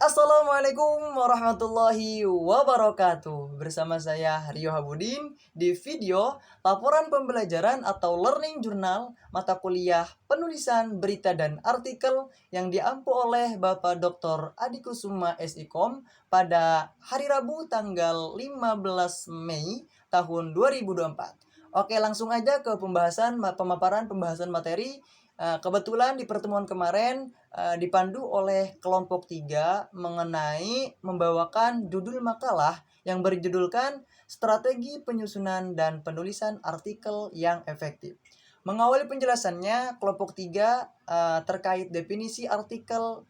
Assalamualaikum warahmatullahi wabarakatuh. Bersama saya Rio Habudin di video laporan pembelajaran atau learning journal mata kuliah penulisan berita dan artikel yang diampu oleh Bapak Dr. Adikusuma SIKOM pada hari Rabu tanggal 15 Mei tahun 2024. Oke, langsung aja ke pemaparan pembahasan materi. Kebetulan di pertemuan kemarin dipandu oleh kelompok 3 mengenai membawakan judul makalah yang berjudulkan Strategi Penyusunan dan Penulisan Artikel yang Efektif. Mengawali penjelasannya, kelompok 3 terkait definisi artikel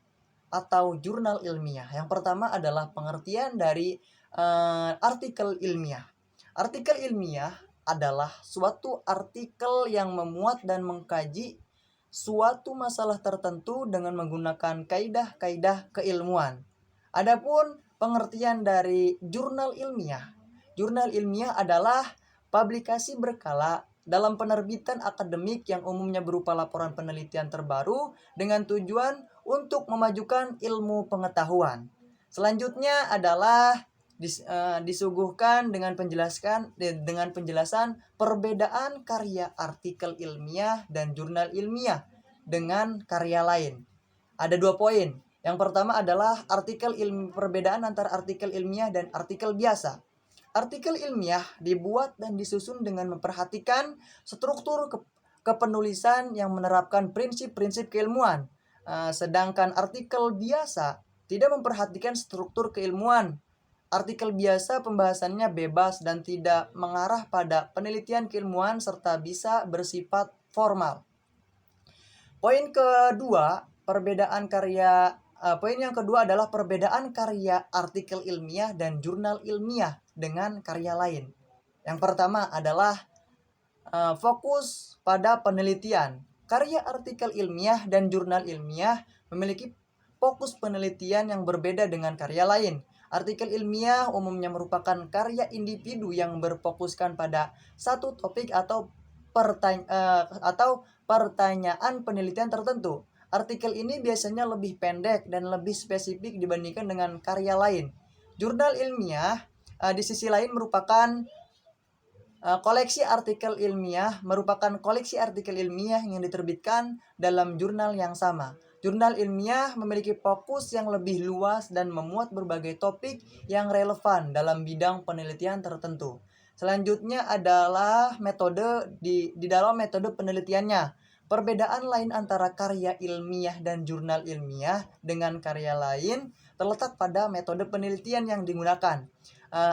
atau jurnal ilmiah. Yang pertama adalah pengertian dari artikel ilmiah. Artikel ilmiah adalah suatu artikel yang memuat dan mengkaji suatu masalah tertentu dengan menggunakan kaidah-kaidah keilmuan. Adapun pengertian dari jurnal ilmiah. Jurnal ilmiah adalah publikasi berkala dalam penerbitan akademik yang umumnya berupa laporan penelitian terbaru dengan tujuan untuk memajukan ilmu pengetahuan. Selanjutnya adalah disuguhkan dengan penjelasan perbedaan karya artikel ilmiah dan jurnal ilmiah dengan karya lain. Ada 2 poin. Yang pertama adalah perbedaan antara artikel ilmiah dan artikel biasa. Artikel ilmiah dibuat dan disusun dengan memperhatikan struktur kepenulisan yang menerapkan prinsip-prinsip keilmuan. Sedangkan artikel biasa tidak memperhatikan struktur keilmuan. Artikel biasa pembahasannya bebas dan tidak mengarah pada penelitian keilmuan serta bisa bersifat formal. Poin yang kedua adalah perbedaan karya artikel ilmiah dan jurnal ilmiah dengan karya lain. Yang pertama adalah fokus pada penelitian. Karya artikel ilmiah dan jurnal ilmiah memiliki fokus penelitian yang berbeda dengan karya lain. Artikel ilmiah umumnya merupakan karya individu yang berfokuskan pada satu topik atau pertanyaan penelitian tertentu. Artikel ini biasanya lebih pendek dan lebih spesifik dibandingkan dengan karya lain. Jurnal ilmiah di sisi lain merupakan koleksi artikel ilmiah yang diterbitkan dalam jurnal yang sama. Jurnal ilmiah memiliki fokus yang lebih luas dan memuat berbagai topik yang relevan dalam bidang penelitian tertentu. Selanjutnya adalah metode di dalam metode penelitiannya. Perbedaan lain antara karya ilmiah dan jurnal ilmiah dengan karya lain terletak pada metode penelitian yang digunakan.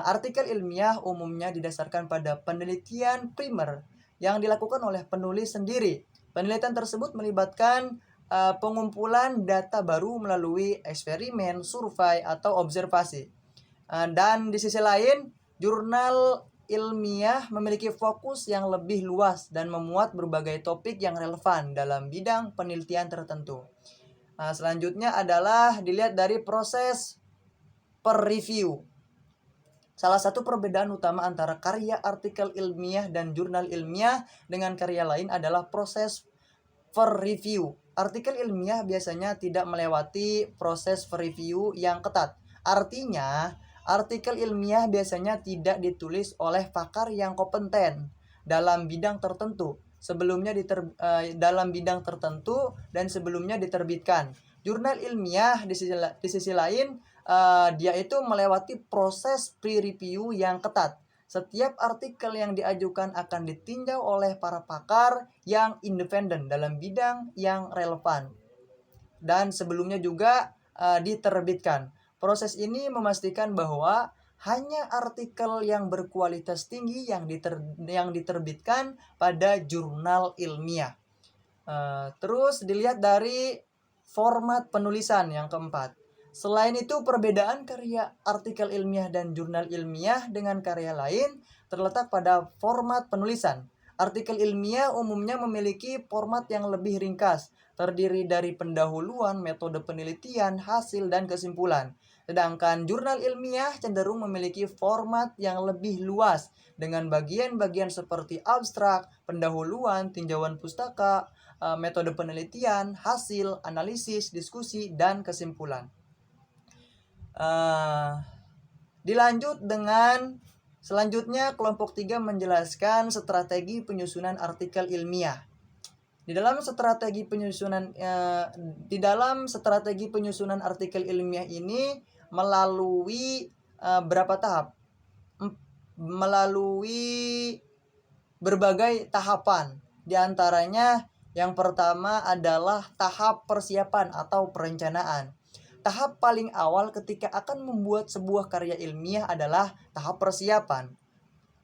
Artikel ilmiah umumnya didasarkan pada penelitian primer yang dilakukan oleh penulis sendiri. Penelitian tersebut melibatkan pengumpulan data baru melalui eksperimen, survei, atau observasi. Dan di sisi lain, jurnal ilmiah memiliki fokus yang lebih luas dan memuat berbagai topik yang relevan dalam bidang penelitian tertentu. Selanjutnya adalah dilihat dari proses per review. Salah satu perbedaan utama antara karya artikel ilmiah dan jurnal ilmiah dengan karya lain adalah proses per review. Artikel ilmiah biasanya tidak melewati proses per review yang ketat. Artinya, artikel ilmiah biasanya tidak ditulis oleh pakar yang kompeten dalam bidang tertentu dalam bidang tertentu dan sebelumnya diterbitkan. Jurnal ilmiah di sisi lain dia itu melewati proses pre-review yang ketat. Setiap artikel yang diajukan akan ditinjau oleh para pakar yang independen dalam bidang yang relevan dan sebelumnya juga diterbitkan. Proses ini memastikan bahwa hanya artikel yang berkualitas tinggi yang diterbitkan pada jurnal ilmiah. Terus dilihat dari format penulisan yang keempat. Selain itu, perbedaan karya artikel ilmiah dan jurnal ilmiah dengan karya lain terletak pada format penulisan. Artikel ilmiah umumnya memiliki format yang lebih ringkas, terdiri dari pendahuluan, metode penelitian, hasil, dan kesimpulan. Sedangkan jurnal ilmiah cenderung memiliki format yang lebih luas, dengan bagian-bagian seperti abstrak, pendahuluan, tinjauan pustaka, metode penelitian, hasil, analisis, diskusi, dan kesimpulan. Dilanjut dengan selanjutnya kelompok 3 menjelaskan strategi penyusunan artikel ilmiah. Di dalam strategi penyusunan artikel ilmiah ini melalui berapa tahap? Melalui berbagai tahapan. Di antaranya yang pertama adalah tahap persiapan atau perencanaan. Tahap paling awal ketika akan membuat sebuah karya ilmiah adalah tahap persiapan.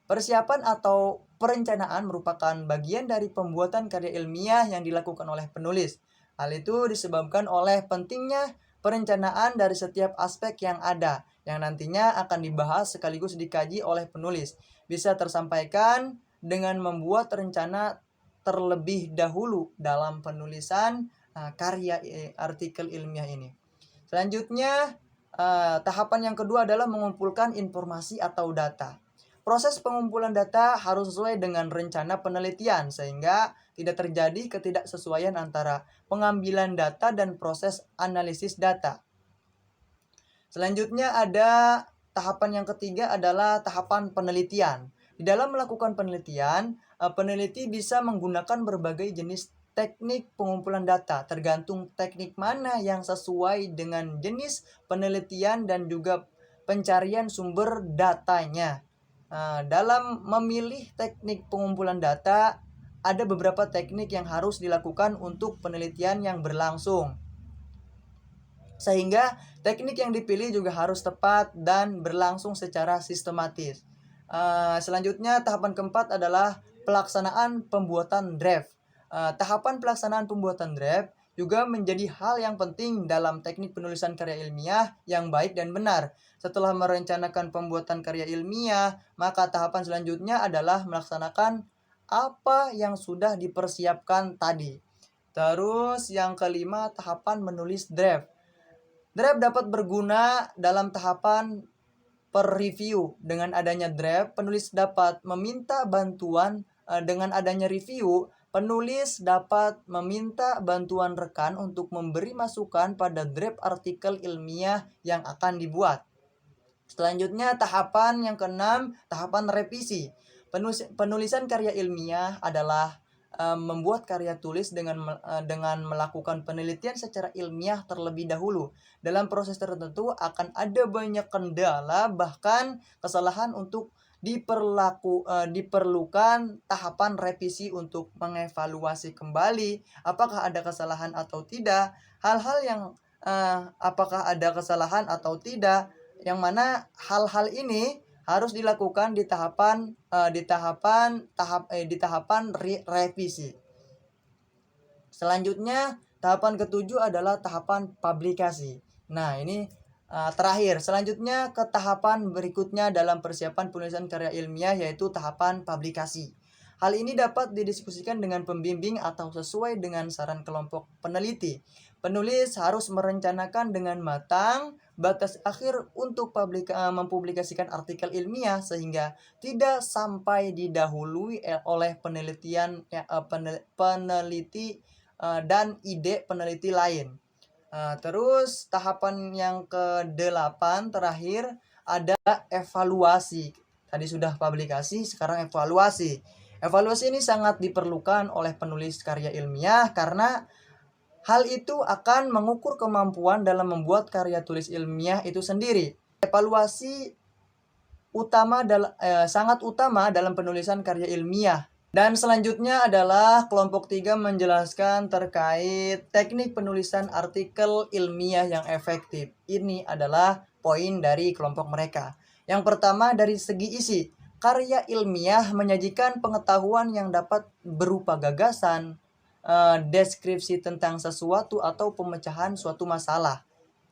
Persiapan atau perencanaan merupakan bagian dari pembuatan karya ilmiah yang dilakukan oleh penulis. Hal itu disebabkan oleh pentingnya perencanaan dari setiap aspek yang ada, yang nantinya akan dibahas sekaligus dikaji oleh penulis. Bisa tersampaikan dengan membuat rencana terlebih dahulu dalam penulisan karya artikel ilmiah ini. Selanjutnya, tahapan yang kedua adalah mengumpulkan informasi atau data. Proses pengumpulan data harus sesuai dengan rencana penelitian sehingga tidak terjadi ketidaksesuaian antara pengambilan data dan proses analisis data. Selanjutnya ada tahapan yang ketiga adalah tahapan penelitian. Di dalam melakukan penelitian, peneliti bisa menggunakan berbagai jenis teknik pengumpulan data, tergantung teknik mana yang sesuai dengan jenis penelitian dan juga pencarian sumber datanya. Dalam memilih teknik pengumpulan data, ada beberapa teknik yang harus dilakukan untuk penelitian yang berlangsung. Sehingga teknik yang dipilih juga harus tepat dan berlangsung secara sistematis. Selanjutnya tahapan keempat adalah pelaksanaan pembuatan draft. Tahapan pelaksanaan pembuatan draft juga menjadi hal yang penting dalam teknik penulisan karya ilmiah yang baik dan benar. Setelah merencanakan pembuatan karya ilmiah, maka tahapan selanjutnya adalah melaksanakan apa yang sudah dipersiapkan tadi. Terus yang kelima, tahapan menulis draft. Draft dapat berguna dalam tahapan per-review. Dengan adanya draft, penulis dapat meminta bantuan. Dengan adanya review, penulis dapat meminta bantuan rekan untuk memberi masukan pada draft artikel ilmiah yang akan dibuat. Selanjutnya tahapan yang keenam, tahapan revisi. Penulisan karya ilmiah adalah membuat karya tulis dengan melakukan penelitian secara ilmiah terlebih dahulu. Dalam proses tertentu akan ada banyak kendala, bahkan kesalahan untuk diperlukan tahapan revisi untuk mengevaluasi kembali apakah ada kesalahan atau tidak. Hal-hal yang apakah ada kesalahan atau tidak, yang mana hal-hal ini harus dilakukan di tahapan revisi. Selanjutnya tahapan ketujuh adalah tahapan publikasi. Nah, ini terakhir. Selanjutnya ke tahapan berikutnya dalam persiapan penulisan karya ilmiah, yaitu tahapan publikasi. Hal ini dapat didiskusikan dengan pembimbing atau sesuai dengan saran kelompok peneliti. Penulis harus merencanakan dengan matang batas akhir untuk mempublikasikan artikel ilmiah sehingga tidak sampai didahului oleh peneliti dan ide peneliti lain. Terus tahapan yang ke-8 terakhir ada evaluasi. Tadi sudah publikasi, sekarang evaluasi. Evaluasi ini sangat diperlukan oleh penulis karya ilmiah karena hal itu akan mengukur kemampuan dalam membuat karya tulis ilmiah itu sendiri. Evaluasi sangat utama dalam penulisan karya ilmiah. Dan selanjutnya adalah kelompok 3 menjelaskan terkait teknik penulisan artikel ilmiah yang efektif. Ini adalah poin dari kelompok mereka. Yang pertama, dari segi isi. Karya ilmiah menyajikan pengetahuan yang dapat berupa gagasan, deskripsi tentang sesuatu atau pemecahan suatu masalah.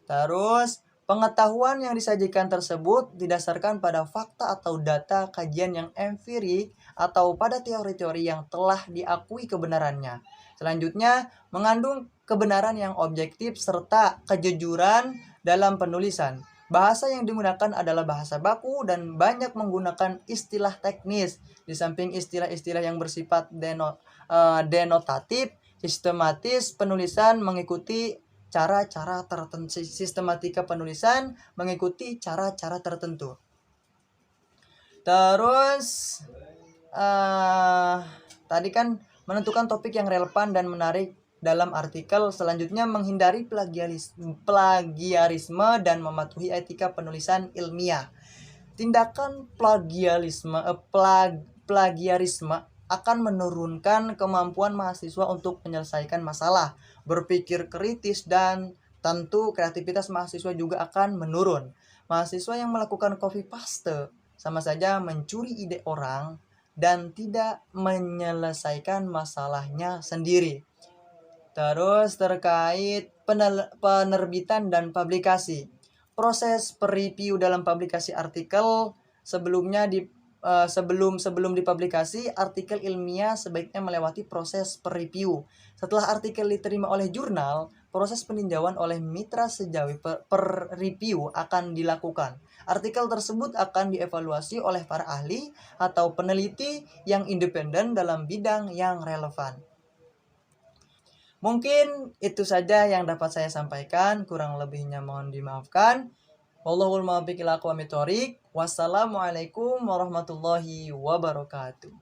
Terus, pengetahuan yang disajikan tersebut didasarkan pada fakta atau data kajian yang empirik atau pada teori-teori yang telah diakui kebenarannya. Selanjutnya, mengandung kebenaran yang objektif serta kejujuran dalam penulisan. Bahasa yang digunakan adalah bahasa baku dan banyak menggunakan istilah teknis. Di samping istilah-istilah yang bersifat denotatif, sistematis penulisan mengikuti cara-cara tertentu, sistematika penulisan mengikuti cara-cara tertentu. Terus tadi kan menentukan topik yang relevan dan menarik dalam artikel. Selanjutnya menghindari plagiarisme dan mematuhi etika penulisan ilmiah. Tindakan plagiarisme akan menurunkan kemampuan mahasiswa untuk menyelesaikan masalah, berpikir kritis, dan tentu kreativitas mahasiswa juga akan menurun. Mahasiswa yang melakukan copy paste sama saja mencuri ide orang dan tidak menyelesaikan masalahnya sendiri. Terus terkait penerbitan dan publikasi. Proses per-review dalam publikasi artikel sebelum dipublikasi, artikel ilmiah sebaiknya melewati proses per-review. Setelah artikel diterima oleh jurnal, proses peninjauan oleh mitra sejawat per-review akan dilakukan. Artikel tersebut akan dievaluasi oleh para ahli atau peneliti yang independen dalam bidang yang relevan. Mungkin itu saja yang dapat saya sampaikan, kurang lebihnya mohon dimaafkan. Wallahul muwaffiq ila aqwamit thoriq. Wassalamualaikum warahmatullahi wabarakatuh.